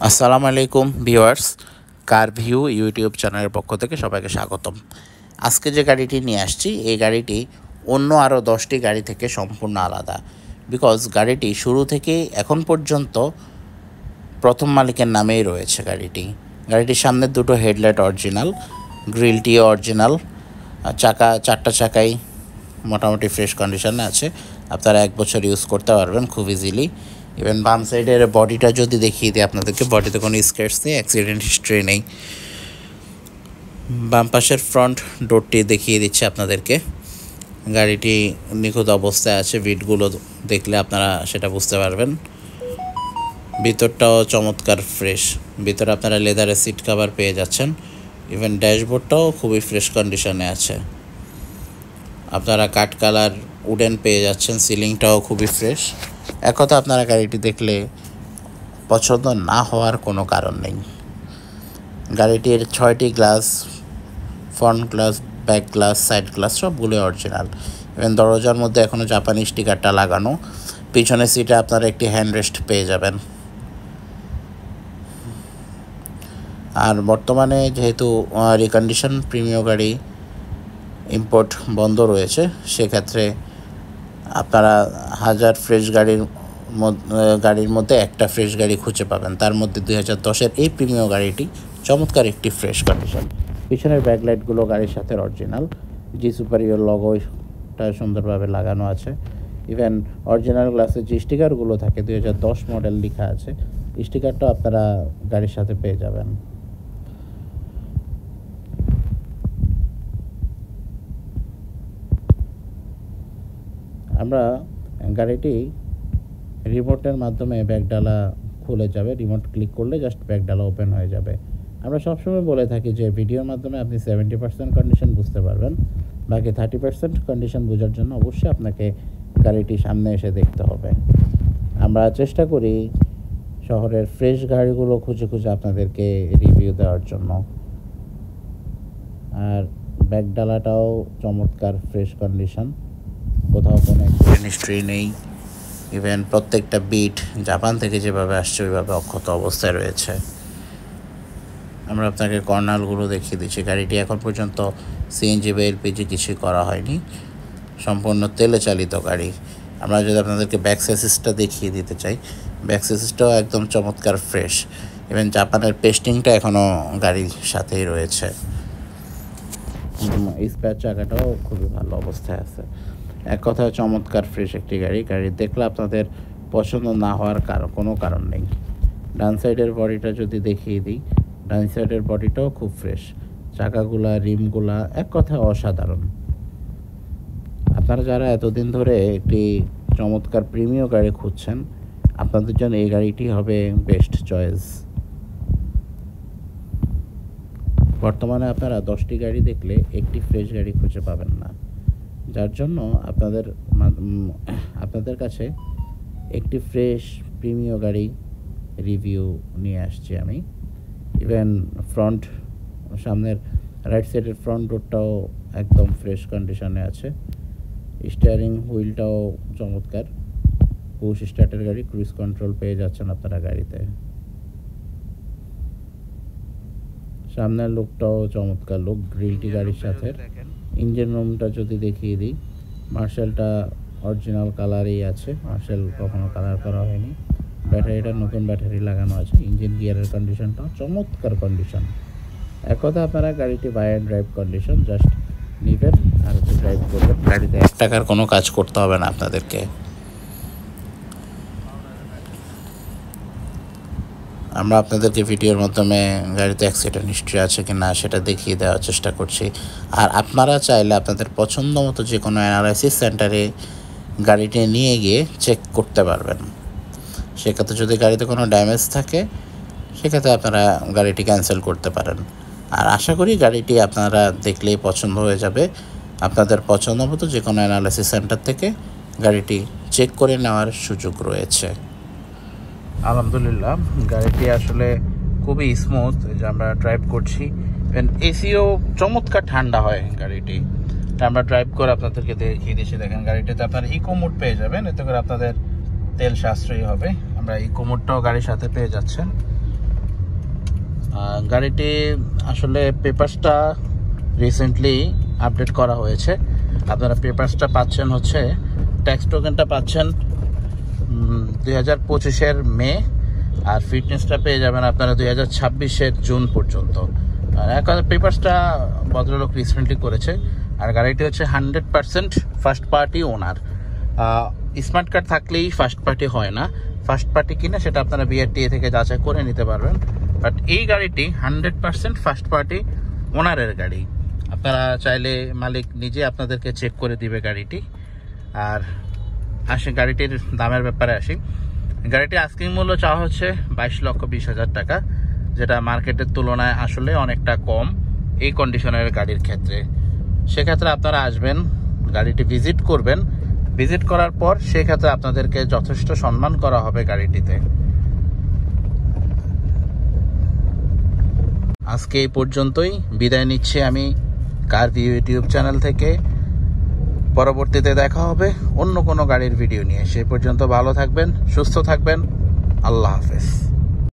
আসসালামু আলাইকুম ভিউয়ার্স, কার view YouTube চ্যানেলের পক্ষ থেকে সবাইকে স্বাগতম। আজকে যে গাড়িটি নিয়ে আসছি এই গাড়িটি অন্য আরও 10টি গাড়ি থেকে সম্পূর্ণ আলাদা। বিকজ গাড়িটি শুরু থেকে এখন পর্যন্ত প্রথম মালিকের নামেই রয়েছে। গাড়িটির সামনের দুটো হেডলাইট অরিজিনাল, গ্রিলটিও অরিজিনাল, চারটা চাকাই মোটামুটি ফ্রেশ কন্ডিশনে আছে। আপনারা 1 বছর ইউজ করতে পারবেন খুব ইজিলি। ইভেন বাম সাইডের বডিটা যদি দেখিয়ে দিই আপনাদেরকে, বডিতে কোনো স্ক্র্যাচ নেই, অ্যাক্সিডেন্ট হিস্ট্রি নেই। বাম পাশের ফ্রন্ট ডোরটি দেখিয়ে দিচ্ছে আপনাদেরকে। গাড়িটি নিখুঁত অবস্থায় আছে, বিটগুলো দেখলে আপনারা সেটা বুঝতে পারবেন। ভিতরটাও চমৎকার ফ্রেশ, ভিতরে আপনারা লেদারের সিট কভার পেয়ে যাচ্ছেন। ইভেন ড্যাশবোর্ডটাও খুবই ফ্রেশ কন্ডিশনে আছে। আপনারা কাঠ কালার উডেন পেয়ে যাচ্ছেন, সিলিংটাও খুবই ফ্রেশ। এক কথা, আপনারা গাড়িটি দেখলে পছন্দ না হওয়ার কোনো কারণ নেই। গাড়িটির 6টি glass, front glass, back glass, side glass সবগুলো অরিজিনাল। ইভেন দরজার মধ্যে এখনও জাপানি স্টিকারটা লাগানো। পিছনের সিটে আপনারা একটি হ্যান্ড রেস্ট পেয়ে যাবেন। আর বর্তমানে যেহেতু রিকন্ডিশন প্রিমিয়াম গাড়ি ইম্পোর্ট বন্ধ রয়েছে, সেক্ষেত্রে আপনারা 1000 ফ্রেশ গাড়ির মধ্যে একটা ফ্রেশ গাড়ি খুঁজে পাবেন। তার মধ্যে 2010-এর এই প্রিমিয়াম গাড়িটি চমৎকার একটি ফ্রেশ কন্ডিশন। পিছনের ব্যাকলাইটগুলো গাড়ির সাথে অরিজিনাল, জি সুপারিয়র লগোটা সুন্দরভাবে লাগানো আছে। ইভেন অরিজিনাল গ্লাসে যে স্টিকারগুলো থাকে 2010 মডেল লেখা আছে, স্টিকারটা আপনারা গাড়ির সাথে পেয়ে যাবেন। আমরা গাড়িটি রিমোটের মাধ্যমে ব্যাকডালা খুলে যাবে। রিমোট ক্লিক করলে জাস্ট ব্যাকডালা ওপেন হয়ে যাবে। আমরা সবসময় বলে থাকি যে ভিডিওর মাধ্যমে আপনি 70% কন্ডিশন বুঝতে পারবেন, বাকি 30% কন্ডিশন বোঝার জন্য অবশ্যই আপনাকে গাড়িটি সামনে এসে দেখতে হবে। আমরা চেষ্টা করি শহরের ফ্রেশ গাড়িগুলো খুঁজে খুঁজে আপনাদেরকে রিভিউ দেওয়ার জন্য। আর ব্যাকডালাটাও চমৎকার ফ্রেশ কন্ডিশন, কোথাও কোনো অ্যাক্সিডেন্ট হিস্ট্রি নেই। ইভেন প্রত্যেকটা বিট জাপান থেকে যেভাবে আসছে ওইভাবে অক্ষত অবস্থায় রয়েছে। আমরা আপনাকে কর্নারগুলো দেখিয়ে দিচ্ছি। গাড়িটি এখন পর্যন্ত সিএনজি বা এলপিজি কিছুই করা হয়নি, সম্পূর্ণ তেলে চালিত গাড়ি। আমরা যদি আপনাদেরকে ব্যাক সেসিসটা দেখিয়ে দিতে চাই, ব্যাক সেসিসটাও একদম চমৎকার ফ্রেশ। ইভেন জাপানের পেস্টিংটা এখনও গাড়ির সাথেই রয়েছে। স্পেয়ার চাকাটাও খুবই ভালো অবস্থায় আছে। এক কথায় চমৎকার ফ্রেশ একটি গাড়ি দেখলে আপনাদের পছন্দ না হওয়ার কোনো কারণ নেই। ডান সাইডের বডিটা যদি দেখিয়ে দিই, ডান সাইডের বডিটাও খুব ফ্রেশ। চাকাগুলা, রিমগুলা এক কথায় অসাধারণ। আপনারা যারা এতদিন ধরে একটি চমৎকার প্রিমিয়াম গাড়ি খুঁজছেন, আপনাদের জন্য এই গাড়িটি হবে বেস্ট চয়েস। বর্তমানে আপনারা 10টি গাড়ি দেখলে একটি ফ্রেশ গাড়ি খুঁজে পাবেন না, যার জন্য আপনাদের কাছে একটি ফ্রেশ প্রিমিয়াম গাড়ি রিভিউ নিয়ে আসছি আমি। ইভেন সামনের রাইট সাইডের ফ্রন্ট ডোরটাও একদম ফ্রেশ কন্ডিশনে আছে। স্টিয়ারিং হুইলটাও চমৎকার, পুশ স্টার্টের গাড়ি, ক্রুজ কন্ট্রোল পেয়ে যাচ্ছেন আপনারা গাড়িতে। সামনের লুকটাও চমৎকার লুক, গ্রিলটি গাড়ির সাথে। ইঞ্জিন রুমটা যদি দেখিয়ে দিই, মার্শালটা অরিজিনাল কালারই আছে, মার্শাল কখনো কালার করা হয়নি। ব্যাটারিটা নতুন ব্যাটারি লাগানো আছে। ইঞ্জিন গিয়ারের কন্ডিশনটাও চমৎকার কন্ডিশন। এক কথা, আপনারা গাড়িটি buy and drive condition, just নিবেন আর ড্রাইভ করবেন। গাড়িতে 1 টাকার কোনো কাজ করতে হবে না আপনাদেরকে। আমরা আপনাদেরকে ভিডিওর মাধ্যমে গাড়িতে অ্যাক্সিডেন্ট হিস্ট্রি আছে কি না সেটা দেখিয়ে দেওয়ার চেষ্টা করছি। আর আপনারা চাইলে আপনাদের পছন্দ মতো যে কোনো অ্যানালাইসিস সেন্টারে গাড়িটি নিয়ে গিয়ে চেক করতে পারবেন। সেক্ষেত্রে যদি গাড়িতে কোনো ড্যামেজ থাকে, সেক্ষেত্রে আপনারা গাড়িটি ক্যান্সেল করতে পারেন। আর আশা করি গাড়িটি আপনারা দেখলেই পছন্দ হয়ে যাবে। আপনাদের পছন্দ মতো যে কোনো অ্যানালাইসিস সেন্টার থেকে গাড়িটি চেক করে নেওয়ার সুযোগ রয়েছে। আলহামদুলিল্লাহ, গাড়িটি আসলে খুবই স্মুথ, যে আমরা ড্রাইভ করছি। এসিও চমৎকার ঠান্ডা হয় গাড়িটি। আমরা ড্রাইভ করে আপনাদেরকে দেখিয়ে দিচ্ছি। দেখেন, গাড়িটিতে আপনারা ইকো মোড পেয়ে যাবেন, এতে করে আপনাদের তেল সাশ্রয়ী হবে। আমরা ইকো মোডটাও গাড়ির সাথে পেয়ে যাচ্ছেন। গাড়িটি আসলে পেপারসটা রিসেন্টলি আপডেট করা হয়েছে। আপনারা পেপারসটা পাচ্ছেন হচ্ছে, ট্যাক্স টোকেনটা পাচ্ছেন 2025-এর মে, আর ফিটনেসটা পেয়ে যাবেন আপনারা 2026-এর জুন পর্যন্ত। আর এখন পেপারসটা ভদ্রলোক রিসেন্টলি করেছে। আর গাড়িটি হচ্ছে 100% ফার্স্ট পার্টি ওনার। স্মার্ট কার্ড থাকলেই ফার্স্ট পার্টি হয় না, ফার্স্ট পার্টি কিনা সেটা আপনারা বিআরটিএ থেকে যাচাই করে নিতে পারবেন। বাট এই গাড়িটি 100% ফার্স্ট পার্টি ওনারের গাড়ি। আপনারা চাইলে মালিক নিজে আপনাদেরকে চেক করে দিবে গাড়িটি। আর আসে গাড়িটির দামের ব্যাপারে আসি। গাড়িটি আস্কিং মূল্য চাওয়া হচ্ছে 22,20,000 টাকা, যেটা মার্কেটের তুলনায় আসলে অনেকটা কম এই কন্ডিশনের গাড়ির ক্ষেত্রে। সেক্ষেত্রে আপনারা আসবেন, গাড়িটি ভিজিট করবেন, ভিজিট করার পর সেক্ষেত্রে আপনাদেরকে যথেষ্ট সম্মান করা হবে গাড়িটিতে। আজকে এই পর্যন্তই, বিদায় নিচ্ছি আমি কার ভিউ ইউটিউব চ্যানেল থেকে। পরবর্তীতে দেখা হবে অন্য কোনো গাড়ির ভিডিও নিয়ে। সেই পর্যন্ত ভালো থাকবেন, সুস্থ থাকবেন। আল্লাহ হাফেজ।